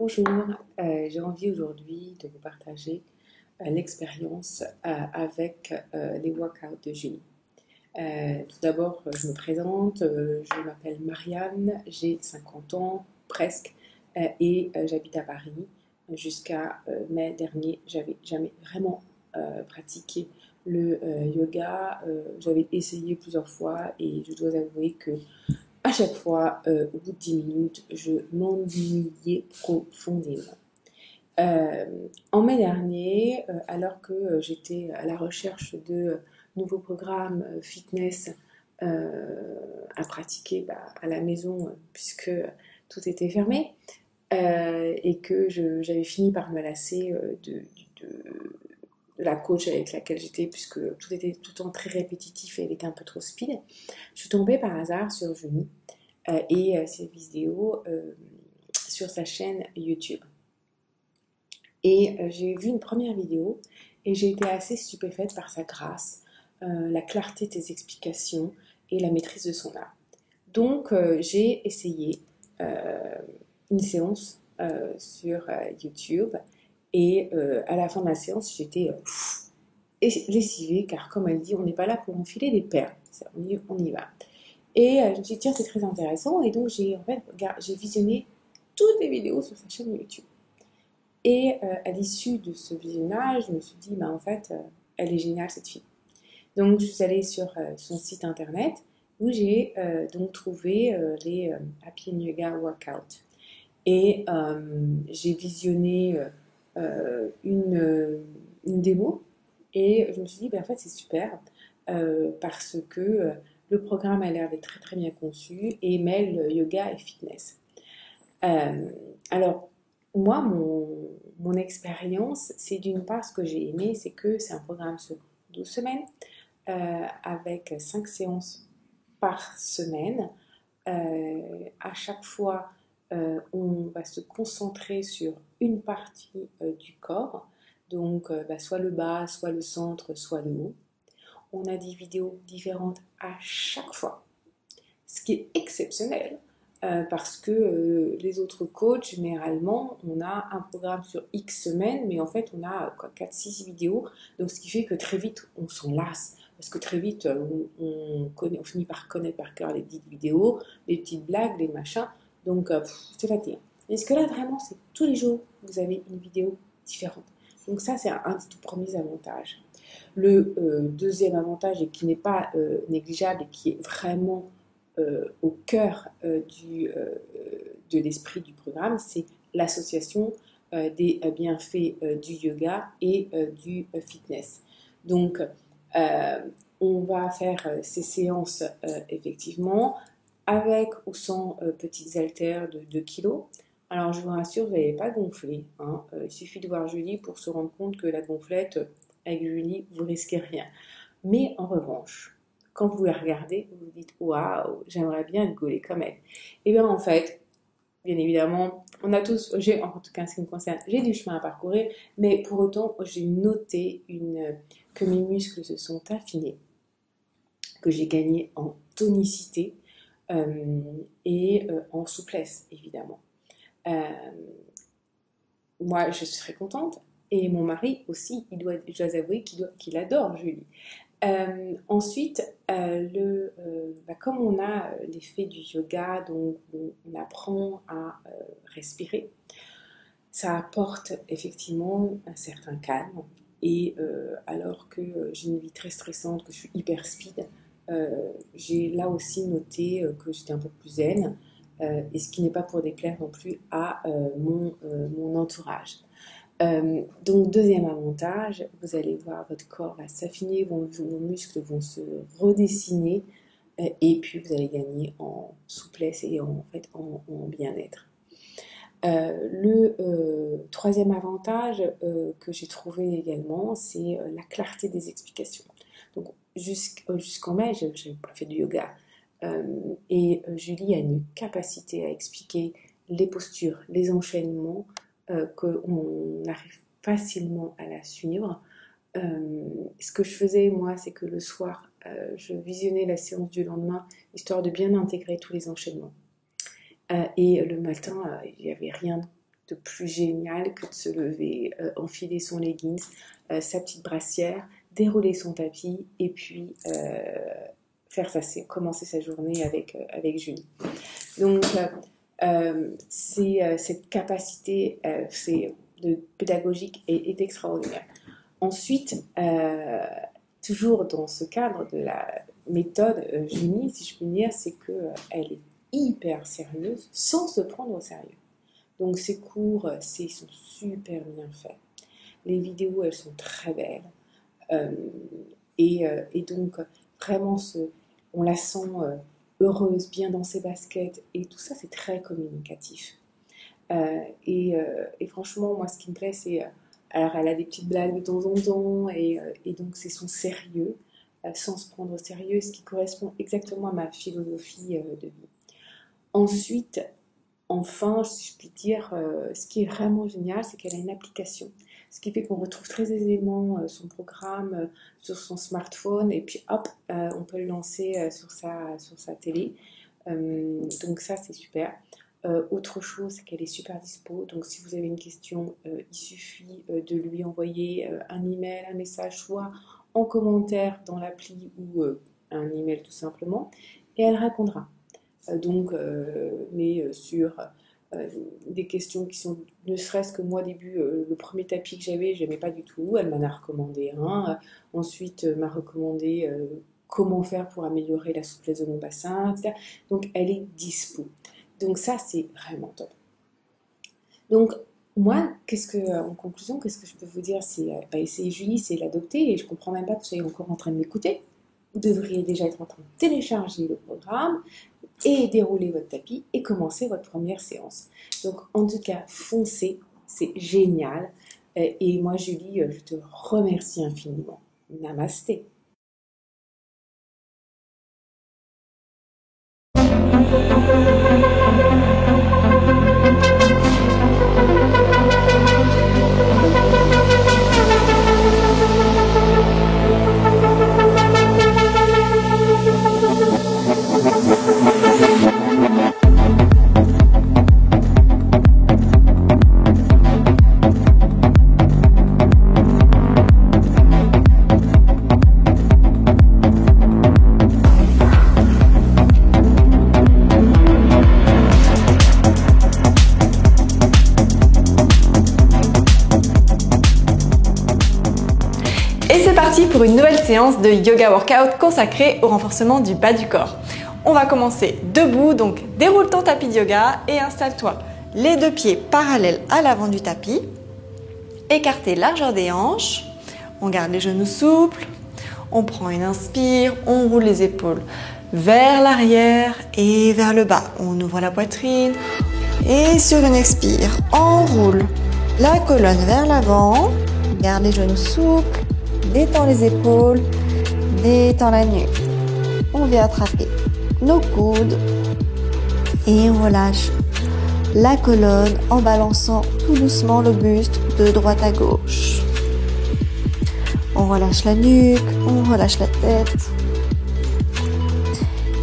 Bonjour, j'ai envie aujourd'hui de vous partager l'expérience avec les workouts de Julie. Tout d'abord, je me présente, je m'appelle Marianne, j'ai 50 ans presque et j'habite à Paris. Jusqu'à mai dernier, j'avais jamais vraiment pratiqué le yoga. J'avais essayé plusieurs fois et je dois avouer que à chaque fois, au bout de 10 minutes, je m'ennuyais profondément. En mai dernier, alors que j'étais à la recherche de nouveaux programmes fitness à pratiquer à la maison, puisque tout était fermé, et que j'avais fini par me lasser de la coach avec laquelle j'étais, puisque tout était tout le temps très répétitif et elle était un peu trop speed, je suis tombée par hasard sur Julie et ses vidéos sur sa chaîne YouTube. Et j'ai vu une première vidéo et j'ai été assez stupéfaite par sa grâce, la clarté de ses explications et la maîtrise de son art. Donc j'ai essayé une séance sur YouTube et à la fin de la séance j'étais lessivée car comme elle dit on n'est pas là pour enfiler des perles, on y va. Et je me suis dit tiens c'est très intéressant et donc j'ai visionné toutes les vidéos sur sa chaîne YouTube. Et à l'issue de ce visionnage, je me suis dit, en fait, elle est géniale cette fille. Donc je suis allée sur son site internet où j'ai donc trouvé les Happy Yoga Workout. Et j'ai visionné une démo et je me suis dit, en fait c'est super parce que le programme a l'air d'être très très bien conçu et mêle yoga et fitness. Alors, moi, mon expérience, c'est d'une part ce que j'ai aimé, c'est que c'est un programme sur 12 semaines avec 5 séances par semaine. À chaque fois, on va se concentrer sur une partie du corps, donc soit le bas, soit le centre, soit le haut. On a des vidéos différentes à chaque fois, ce qui est exceptionnel. Parce que les autres coachs, généralement, on a un programme sur X semaines, mais en fait, on a 4-6 vidéos. Donc, ce qui fait que très vite, on s'en lasse. Parce que très vite, on finit par connaître par cœur les petites vidéos, les petites blagues, les machins. Donc, c'est fatigant. Est-ce que là, vraiment, c'est tous les jours, vous avez une vidéo différente. Donc, ça, c'est un des tout premiers avantages. Le deuxième avantage, et qui n'est pas négligeable, et qui est vraiment au cœur de l'esprit du programme, c'est l'association des bienfaits du yoga et du fitness. Donc, on va faire ces séances effectivement avec ou sans petites haltères de 2 kg. Alors, je vous rassure, vous n'allez pas gonfler. Hein. Il suffit de voir Julie pour se rendre compte que la gonflette, avec Julie, vous risquez rien. Mais en revanche, quand vous la regardez, vous vous dites waouh, j'aimerais bien être gaulée comme elle. Et bien en fait, bien évidemment, on a tous, en tout cas en ce qui me concerne, j'ai du chemin à parcourir, mais pour autant, j'ai noté que mes muscles se sont affinés, que j'ai gagné en tonicité et en souplesse, évidemment. Moi, je serais contente. Et mon mari aussi, je dois avouer qu'il adore Julie. Ensuite, comme on a l'effet du yoga, donc on apprend à respirer, ça apporte effectivement un certain calme. Et alors que j'ai une vie très stressante, que je suis hyper speed, j'ai là aussi noté que j'étais un peu plus zen, et ce qui n'est pas pour déplaire non plus à mon entourage. Donc deuxième avantage, vous allez voir votre corps va s'affiner, vos muscles vont se redessiner et puis vous allez gagner en souplesse et en bien-être. Le troisième avantage que j'ai trouvé également, c'est la clarté des explications. Donc jusqu'en mai, je n'avais pas fait de yoga et Julie a une capacité à expliquer les postures, les enchaînements, qu'on arrive facilement à la suivre. Ce que je faisais moi, c'est que le soir, je visionnais la séance du lendemain, histoire de bien intégrer tous les enchaînements. Et le matin, il n'y avait rien de plus génial que de se lever, enfiler son leggings, sa petite brassière, dérouler son tapis et puis commencer sa journée avec Julie. Donc, cette capacité pédagogique est extraordinaire. Ensuite, toujours dans ce cadre de la méthode Julie, si je puis dire, c'est qu'elle est hyper sérieuse sans se prendre au sérieux. Donc ces cours, ils sont super bien faits. Les vidéos, elles sont très belles. Et donc, vraiment, on la sent heureuse, bien dans ses baskets. Et tout ça, c'est très communicatif. Et franchement, moi, ce qui me plaît, c'est... alors, elle a des petites blagues de temps en temps. Et donc, c'est son sérieux, sans se prendre au sérieux, ce qui correspond exactement à ma philosophie de vie. Ensuite, enfin, si je puis dire, ce qui est vraiment génial, c'est qu'elle a une application. Ce qui fait qu'on retrouve très aisément son programme sur son smartphone et puis hop, on peut le lancer sur sa télé. Donc ça, c'est super. Autre chose, c'est qu'elle est super dispo. Donc si vous avez une question, il suffit de lui envoyer un email, un message, soit en commentaire dans l'appli ou un email tout simplement, et elle répondra. Mais sur des questions qui sont, ne serait-ce que moi au début, le premier tapis que j'avais, j'aimais pas du tout, elle m'en a recommandé un, ensuite m'a recommandé comment faire pour améliorer la souplesse de mon bassin, etc. Donc elle est dispo. Donc ça, c'est vraiment top. Donc moi, en conclusion, qu'est-ce que je peux vous dire, c'est essayer Julie, c'est l'adopter, et je comprends même pas que vous soyez encore en train de m'écouter. Vous devriez déjà être en train de télécharger le programme et dérouler votre tapis et commencer votre première séance. Donc en tout cas, foncez, c'est génial. Et moi, Julie, je te remercie infiniment. Namasté. Pour une nouvelle séance de yoga workout consacrée au renforcement du bas du corps. On va commencer debout, donc déroule ton tapis de yoga et installe-toi les deux pieds parallèles à l'avant du tapis, écarté largeur des hanches, on garde les genoux souples, on prend une inspire, on roule les épaules vers l'arrière et vers le bas, on ouvre la poitrine et sur une expire, on roule la colonne vers l'avant, garde les genoux souples, détends les épaules, détends la nuque. On vient attraper nos coudes et on relâche la colonne en balançant tout doucement le buste de droite à gauche. On relâche la nuque, on relâche la tête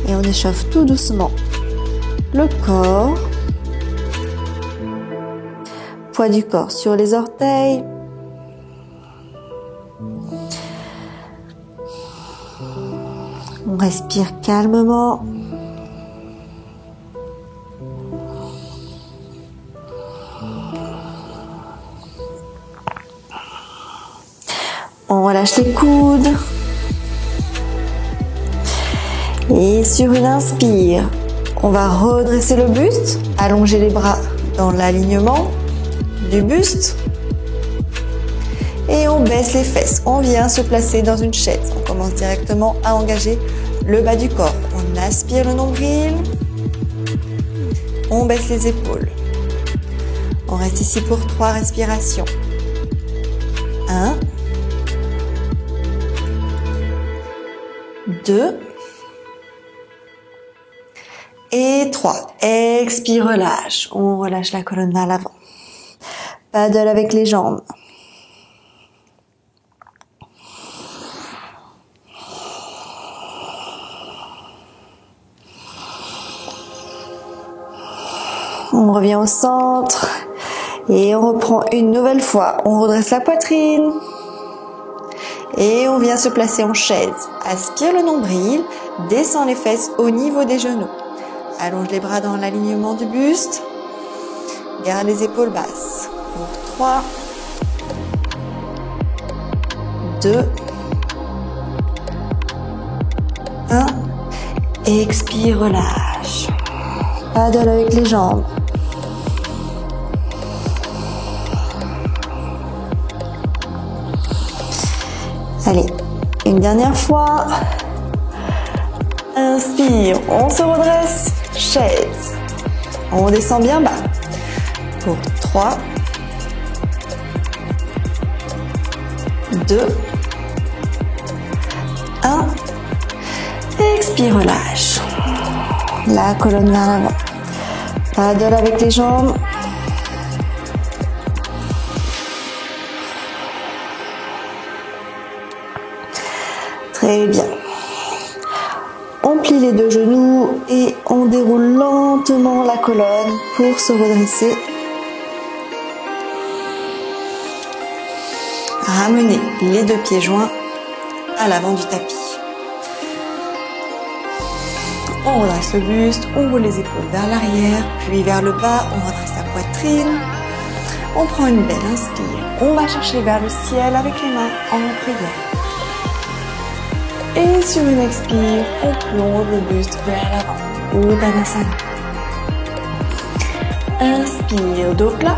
et on échauffe tout doucement le corps. Poids du corps sur les orteils. On respire calmement. On relâche les coudes. Et sur une inspire, on va redresser le buste, allonger les bras dans l'alignement du buste. Et on baisse les fesses. On vient se placer dans une chaise. On commence directement à engager le bas du corps. On aspire le nombril. On baisse les épaules. On reste ici pour 3 respirations. 1, 2 et 3. Expire, relâche. On relâche la colonne vers l'avant. Paddle avec les jambes. On revient au centre Et on reprend une nouvelle fois. On redresse la poitrine. Et on vient se placer en chaise. Aspire le nombril, descend les fesses au niveau des genoux. Allonge les bras dans l'alignement du buste. Garde les épaules basses. Pour 3, 2, 1. Expire, relâche. Paddle avec les jambes. Allez, une dernière fois. Inspire, on se redresse, chaise. On descend bien bas. Pour 3, 2, 1. Expire, relâche. La colonne vers l'avant. Paddle avec les jambes. Très bien. On plie les deux genoux et on déroule lentement la colonne pour se redresser. Ramenez les deux pieds joints à l'avant du tapis. On redresse le buste, on roule les épaules vers l'arrière, puis vers le bas, on redresse la poitrine. On prend une belle inspire. On va chercher vers le ciel avec les mains en prière. Et sur une expire, on plonge le buste vers l'avant. Uttanasana. Inspire, dos plat.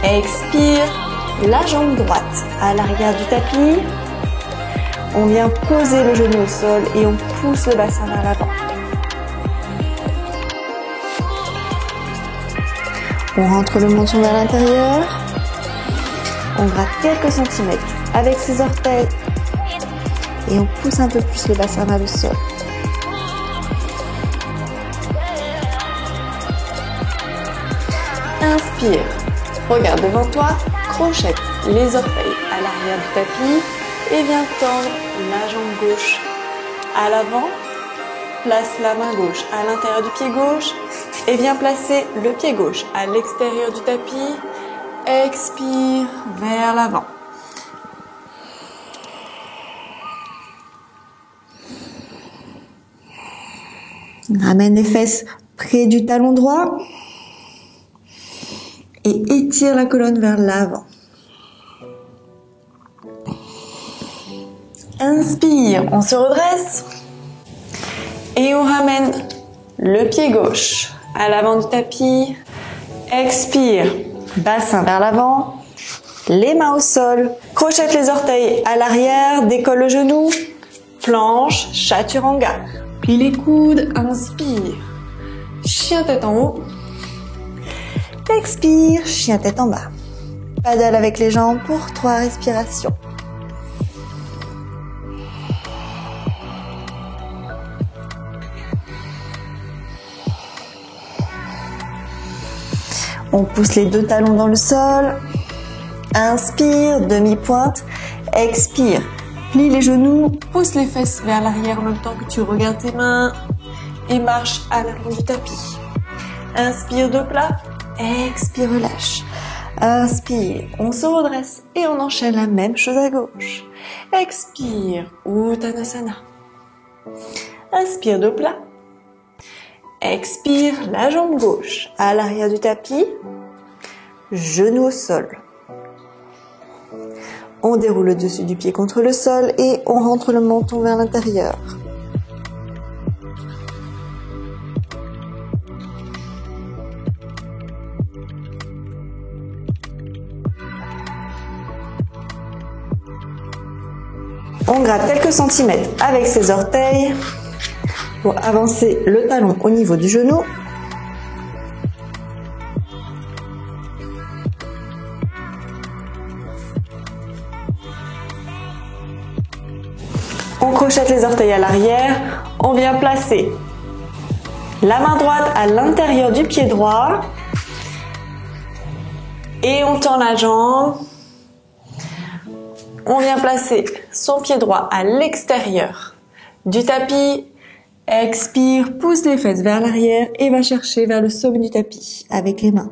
Expire, la jambe droite à l'arrière du tapis. On vient poser le genou au sol et on pousse le bassin vers l'avant. On rentre le menton vers l'intérieur. On gratte quelques centimètres avec ses orteils. Et on pousse un peu plus le bassin vers le sol. Inspire. Regarde devant toi. Crochette les orteils à l'arrière du tapis. Et viens tendre la jambe gauche à l'avant. Place la main gauche à l'intérieur du pied gauche. Et viens placer le pied gauche à l'extérieur du tapis. Expire vers l'avant. Ramène les fesses près du talon droit. Et étire la colonne vers l'avant. Inspire, on se redresse. Et on ramène le pied gauche à l'avant du tapis. Expire, bassin vers l'avant. Les mains au sol. Crochette les orteils à l'arrière. Décolle le genou. Planche, chaturanga. Plie les coudes. Inspire. Chien tête en haut. Expire, chien tête en bas. Paddle avec les jambes pour 3 respirations. On pousse les deux talons dans le sol. Inspire, demi-pointe. Expire. Plie les genoux, pousse les fesses vers l'arrière en même temps que tu regardes tes mains. Et marche à l'avant du tapis. Inspire, dos plat. Expire, relâche. Inspire, on se redresse et on enchaîne la même chose à gauche. Expire, Uttanasana. Inspire, dos plat. Expire, la jambe gauche à l'arrière du tapis. Genou au sol. On déroule le dessus du pied contre le sol et on rentre le menton vers l'intérieur. On gratte quelques centimètres avec ses orteils pour avancer le talon au niveau du genou. On crochette les orteils à l'arrière. On vient placer la main droite à l'intérieur du pied droit. Et on tend la jambe. On vient placer son pied droit à l'extérieur du tapis. Expire, pousse les fesses vers l'arrière et va chercher vers le sommet du tapis avec les mains.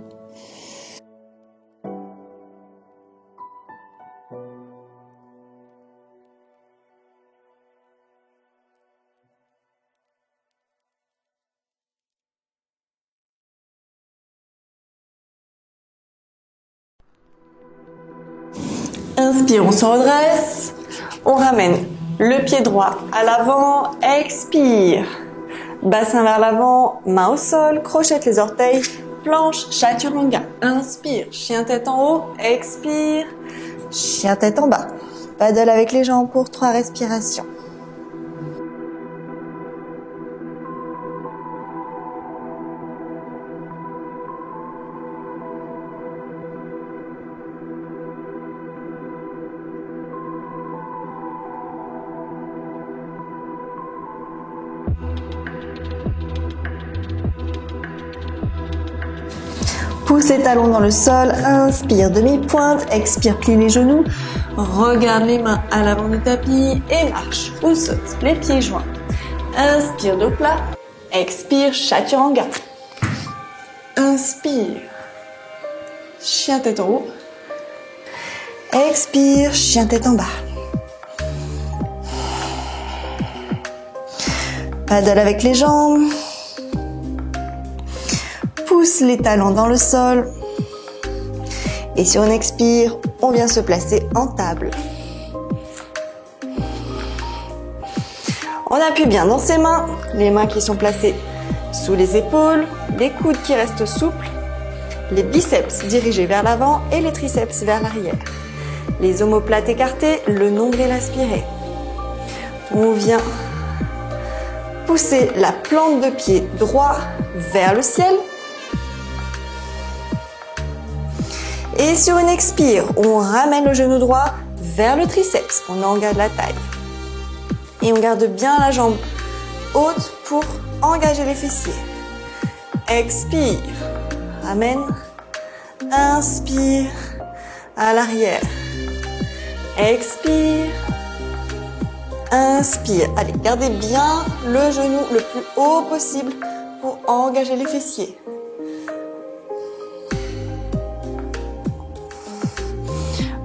Inspire, on se redresse. On ramène le pied droit à l'avant. Expire. Bassin vers l'avant, main au sol, crochette les orteils, planche, chaturanga. Inspire, chien tête en haut. Expire, chien tête en bas. Paddle avec les jambes pour 3 respirations. Pousse les talons dans le sol, inspire demi-pointe, expire, plie les genoux, regarde les mains à l'avant du tapis et marche ou saute les pieds joints. Inspire dos plat, expire chaturanga. Inspire, chien tête en haut, expire, chien tête en bas. Paddle avec les jambes. Pousse les talons dans le sol. Et sur une expire, on vient se placer en table. On appuie bien dans ses mains, les mains qui sont placées sous les épaules, les coudes qui restent souples, les biceps dirigés vers l'avant et les triceps vers l'arrière. Les omoplates écartés, le nombril aspiré. On vient pousser la plante de pied droit vers le ciel. Et sur une expire, on ramène le genou droit vers le triceps. On engage la taille. Et on garde bien la jambe haute pour engager les fessiers. Expire. Ramène. Inspire. À l'arrière. Expire. Inspire. Allez, gardez bien le genou le plus haut possible pour engager les fessiers.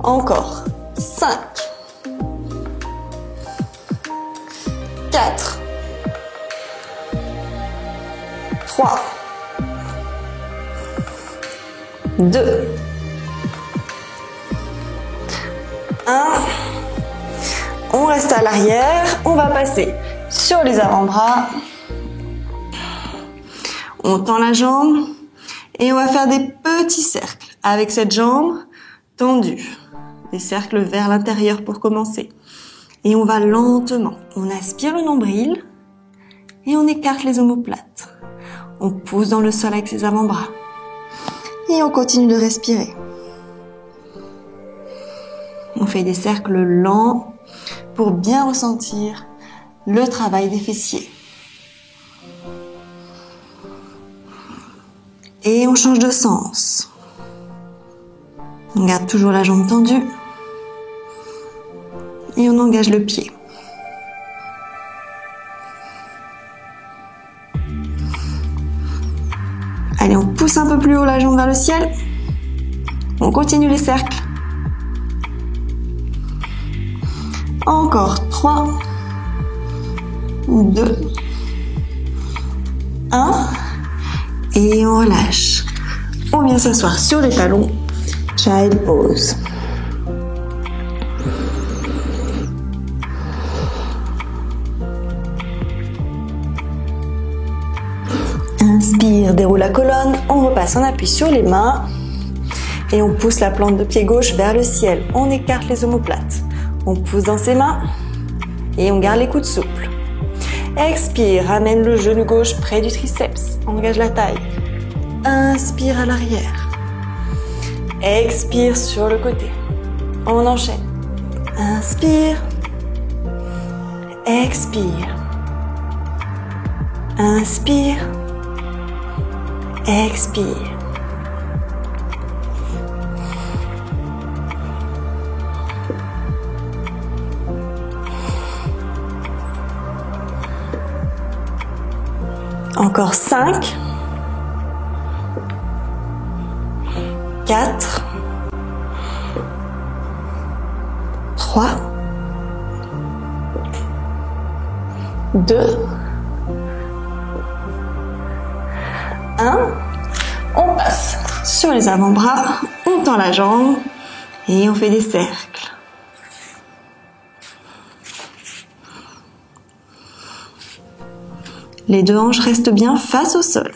Encore. 5. 4. 3. 2. 1. On reste à l'arrière. On va passer sur les avant-bras. On tend la jambe. Et on va faire des petits cercles avec cette jambe tendue. Des cercles vers l'intérieur pour commencer. Et on va lentement. On aspire le nombril et on écarte les omoplates. On pousse dans le sol avec ses avant-bras. Et on continue de respirer. On fait des cercles lents pour bien ressentir le travail des fessiers. Et on change de sens. On garde toujours la jambe tendue. Et on engage le pied. Allez, on pousse un peu plus haut la jambe vers le ciel. On continue les cercles. Encore 3, 2, 1. Et on relâche. On vient s'asseoir sur les talons. Child pose. Inspire, déroule la colonne, on repasse en appui sur les mains et on pousse la plante de pied gauche vers le ciel. On écarte les omoplates, on pousse dans ses mains et on garde les coudes souples. Expire, ramène le genou gauche près du triceps, engage la taille. Inspire à l'arrière. Expire sur le côté. On enchaîne. Inspire. Expire. Inspire. Expire. Encore 5. 4. 3. 2. 1. On passe sur les avant-bras, on tend la jambe et on fait des cercles. Les deux hanches restent bien face au sol.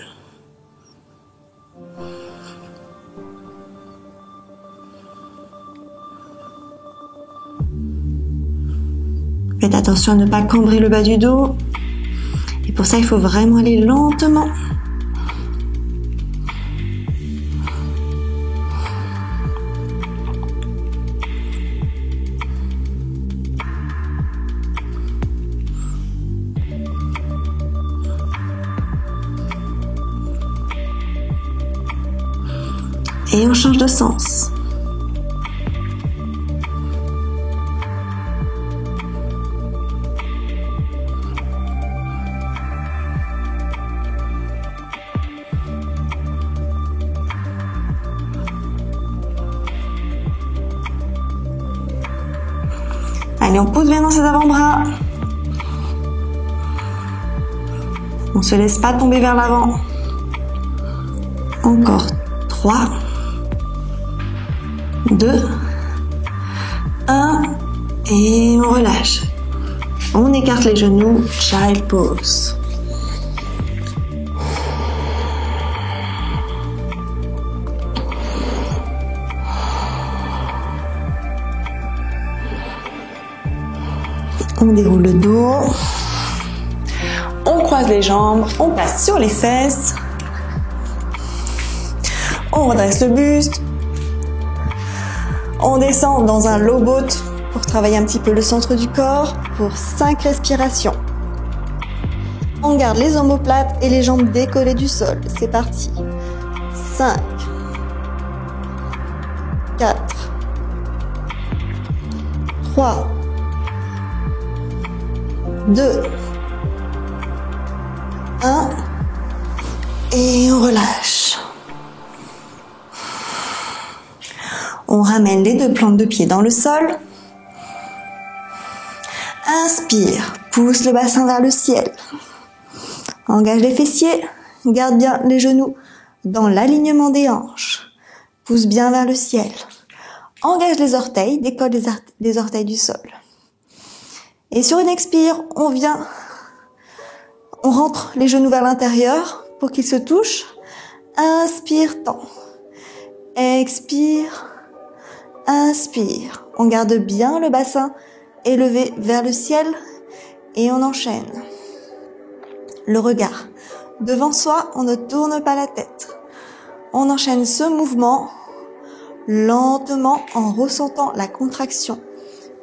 Faites attention à ne pas cambrer le bas du dos. Et pour ça, il faut vraiment aller lentement. Et on change de sens. Allez, on pousse bien dans ses avant-bras. On ne se laisse pas tomber vers l'avant. Encore 3, 2, 1 et on relâche. On écarte les genoux, child pose. On déroule le dos. On croise les jambes, on passe sur les fesses. On redresse le buste. On descend dans un low boat pour travailler un petit peu le centre du corps pour 5 respirations. On garde les omoplates et les jambes décollées du sol. C'est parti. 5, 4, 3, 2, 1 et on relâche. On ramène les deux plantes de pied dans le sol. Inspire, pousse le bassin vers le ciel. Engage les fessiers, garde bien les genoux dans l'alignement des hanches. Pousse bien vers le ciel. Engage les orteils, décolle les orteils du sol. Et sur une expire, on rentre les genoux vers l'intérieur pour qu'ils se touchent. Inspire, tend. Expire. Inspire. On garde bien le bassin élevé vers le ciel et on enchaîne. Le regard devant soi, on ne tourne pas la tête. On enchaîne ce mouvement lentement en ressentant la contraction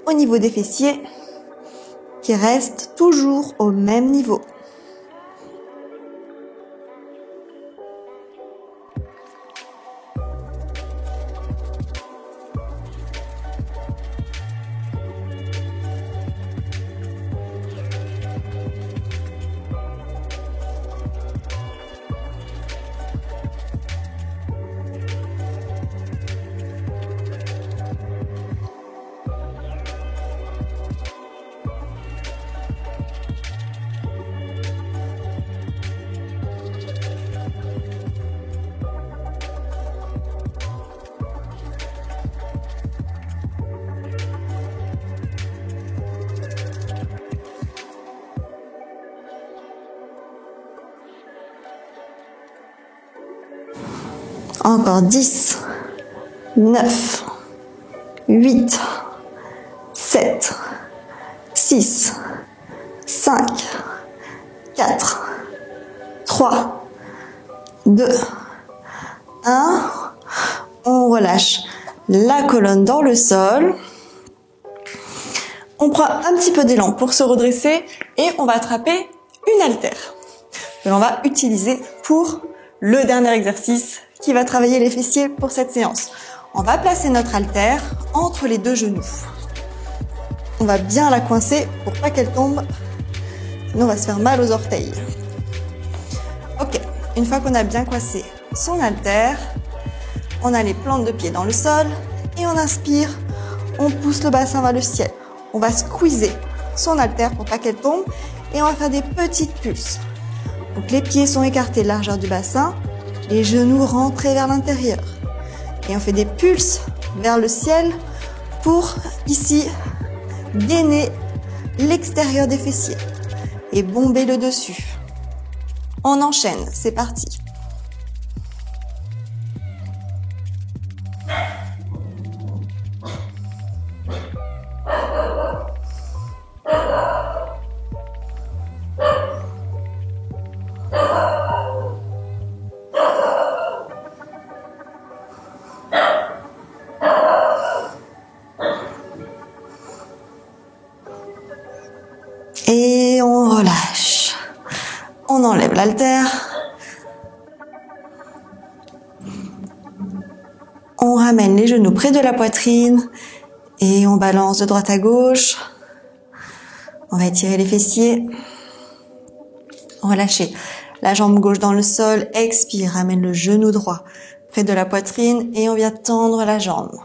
au niveau des fessiers qui reste toujours au même niveau. Encore 10, 9, 8, 7, 6, 5, 4, 3, 2, 1. On relâche la colonne dans le sol. On prend un petit peu d'élan pour se redresser et on va attraper une haltère que l'on va utiliser pour le dernier exercice qui va travailler les fessiers pour cette séance. On va placer notre haltère entre les deux genoux. On va bien la coincer pour pas qu'elle tombe, sinon on va se faire mal aux orteils. Ok, une fois qu'on a bien coincé son haltère, on a les plantes de pied dans le sol et on inspire, on pousse le bassin vers le ciel. On va squeezer son haltère pour pas qu'elle tombe et on va faire des petites pulses. Donc les pieds sont écartés largeur du bassin, les genoux rentrés vers l'intérieur. Et on fait des pulses vers le ciel pour, ici, gainer l'extérieur des fessiers et bomber le dessus. On enchaîne, c'est parti. Et on relâche. On enlève l'haltère. On ramène les genoux près de la poitrine et on balance de droite à gauche. On va étirer les fessiers. Relâchez la jambe gauche dans le sol. Expire, ramène le genou droit près de la poitrine et on vient tendre la jambe.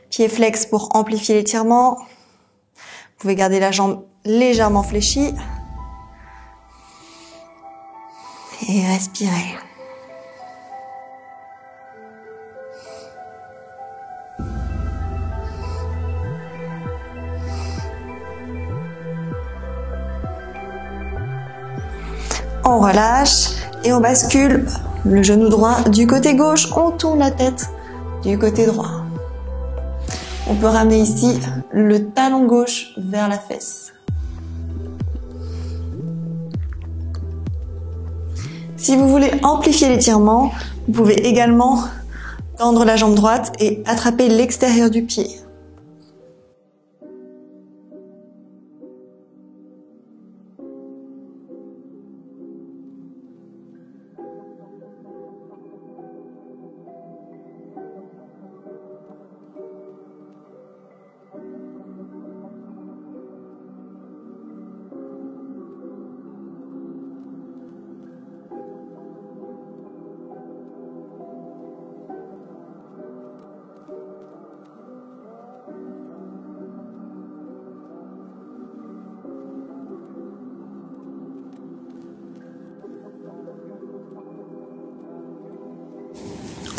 Pied flex pour amplifier l'étirement. Vous pouvez garder la jambe légèrement fléchie. Et respirez. On relâche et on bascule le genou droit du côté gauche. On tourne la tête du côté droit. On peut ramener ici le talon gauche vers la fesse. Si vous voulez amplifier l'étirement, vous pouvez également tendre la jambe droite et attraper l'extérieur du pied.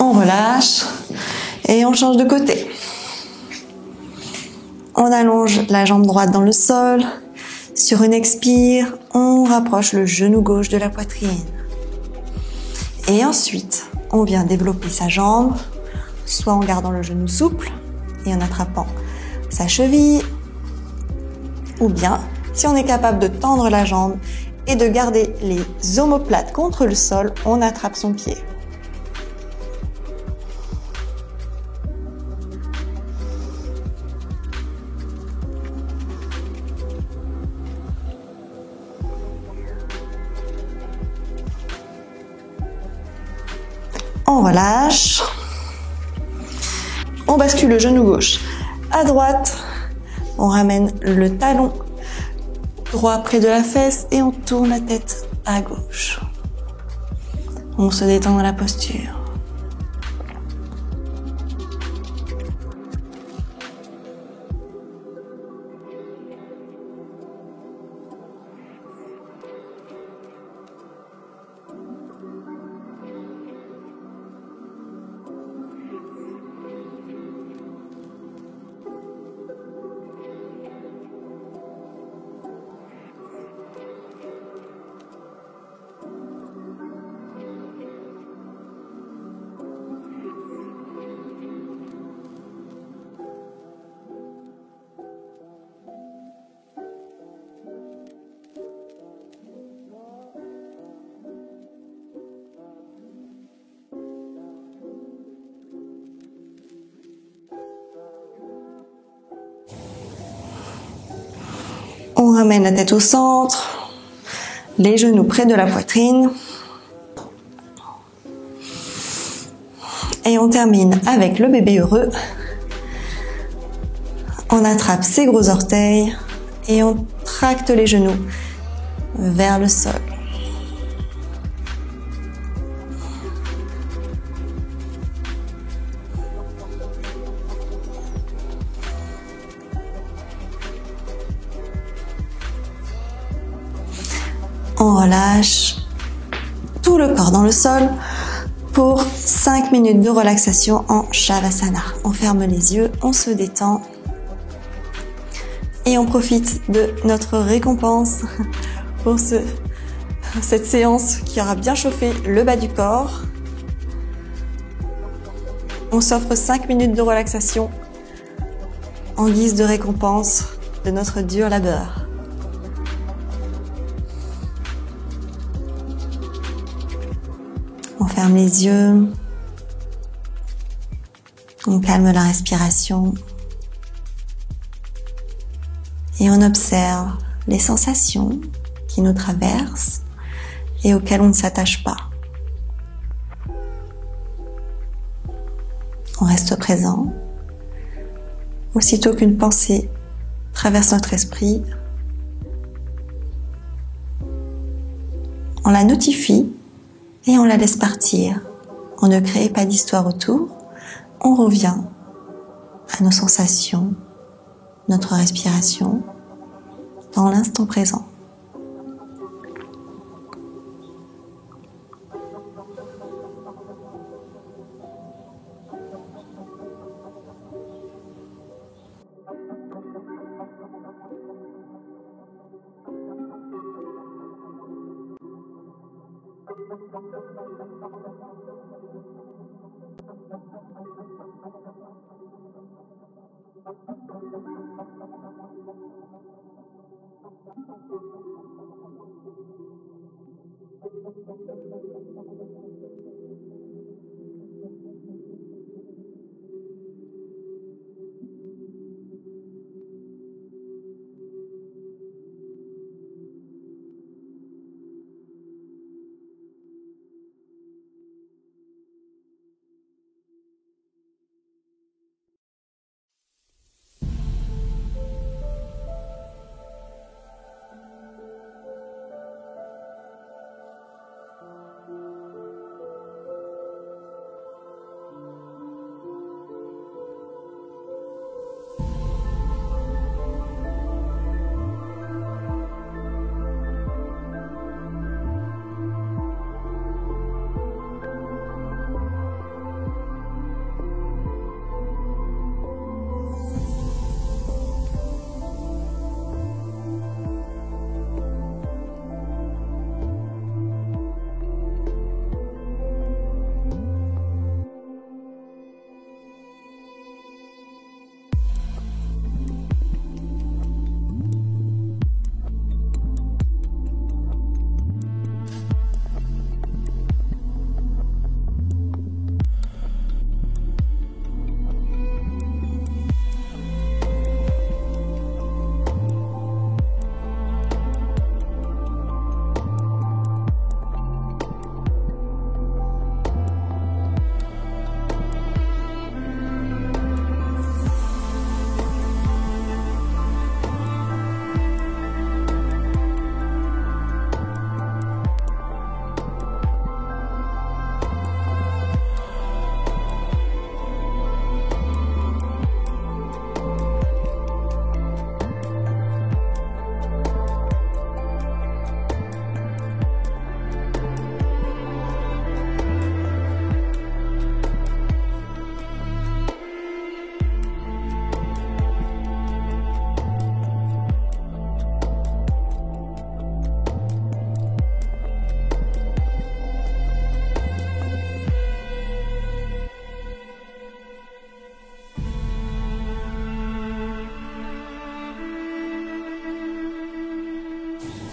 On relâche et on change de côté. On allonge la jambe droite dans le sol. Sur une expire, on rapproche le genou gauche de la poitrine. Et ensuite, on vient développer sa jambe, soit en gardant le genou souple et en attrapant sa cheville, ou bien, si on est capable de tendre la jambe et de garder les omoplates contre le sol, on attrape son pied. On relâche. On bascule le genou gauche à droite. On ramène le talon droit près de la fesse et on tourne la tête à gauche. On se détend dans la posture. On ramène la tête au centre, les genoux près de la poitrine. Et on termine avec le bébé heureux. On attrape ses gros orteils et on tracte les genoux vers le sol. On relâche tout le corps dans le sol pour 5 minutes de relaxation en Shavasana. On ferme les yeux, on se détend et on profite de notre récompense pour ce cette séance qui aura bien chauffé le bas du corps. On s'offre 5 minutes de relaxation en guise de récompense de notre dur labeur. On ferme les yeux, on calme la respiration et on observe les sensations qui nous traversent et auxquelles on ne s'attache pas. On reste présent. Aussitôt qu'une pensée traverse notre esprit, on la notifie et on la laisse partir. On ne crée pas d'histoire autour. On revient à nos sensations, notre respiration, dans l'instant présent.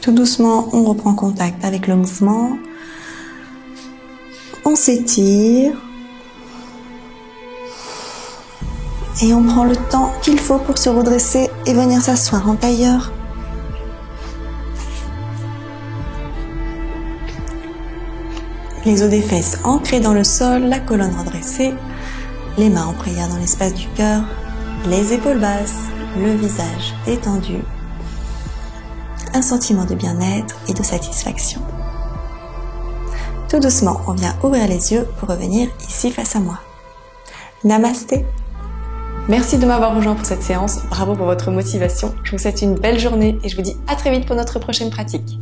Tout doucement, on reprend contact avec le mouvement. On s'étire. Et on prend le temps qu'il faut pour se redresser et venir s'asseoir en tailleur. Les os des fesses ancrés dans le sol, la colonne redressée, les mains en prière dans l'espace du cœur, les épaules basses, le visage détendu. Un sentiment de bien-être et de satisfaction. Tout doucement, on vient ouvrir les yeux pour revenir ici face à moi. Namasté. Merci de m'avoir rejoint pour cette séance. Bravo pour votre motivation. Je vous souhaite une belle journée et je vous dis à très vite pour notre prochaine pratique.